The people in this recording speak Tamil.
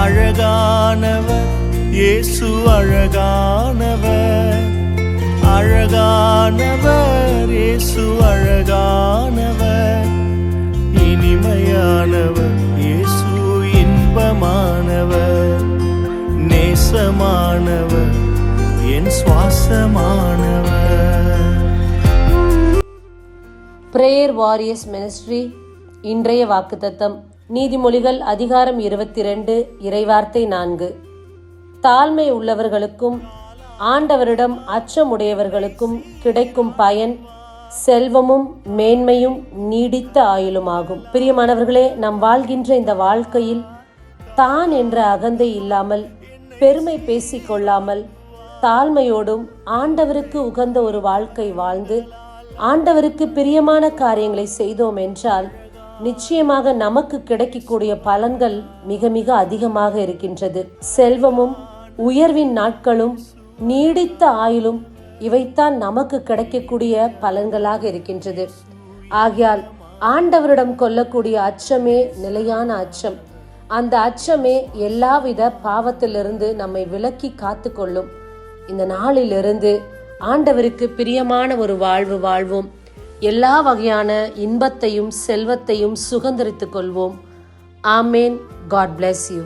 அழகானவர் இயேசு அழகானவர், அழகானவர் இயேசு அழகானவர், இனிமையானவர் இயேசு இன்பமானவர், நேசமானவர் என் சுவாசமானவர். பிரேயர் வாரியர்ஸ் மினிஸ்ட்ரி இன்றைய வாக்குத்தத்தம் நீதிமொழிகள் அதிகாரம் 22 இறைவார்த்தை 4. தாழ்மை உள்ளவர்களுக்கும் ஆண்டவரிடம் அச்சமுடையவர்களுக்கும் கிடைக்கும் பயன் செல்வமும் மேன்மையும் நீடித்த ஆயுளுமாகும். பிரியமானவர்களே, நாம் வாழ்கின்ற இந்த வாழ்க்கையில் தான் என்ற அகந்தை இல்லாமல், பெருமை பேசிக்கொள்ளாமல், தாழ்மையோடும் ஆண்டவருக்கு உகந்த ஒரு வாழ்க்கை வாழ்ந்து ஆண்டவருக்கு பிரியமான காரியங்களை செய்தோம் என்றால் நிச்சயமாக நமக்கு கிடைக்கக்கூடிய பலன்கள் மிக மிக அதிகமாக இருக்கின்றது. செல்வமும் உயர்வின் நாட்களும் நீடித்த ஆயுளும் இவைத்தான் நமக்கு கிடைக்கக்கூடிய பலன்களாக இருக்கின்றது. ஆகையால் ஆண்டவரிடம் கொள்ளக்கூடிய அச்சமே நிலையான அச்சம். அந்த அச்சமே எல்லாவித பாவத்திலிருந்து நம்மை விலக்கி காத்து கொள்ளும். இந்த நாளிலிருந்து ஆண்டவருக்கு பிரியமான ஒரு வாழ்வு வாழ்வோம். எல்லா வகையான இன்பத்தையும் செல்வத்தையும் சுதந்தரித்துக் கொள்வோம். ஆமேன். God bless you.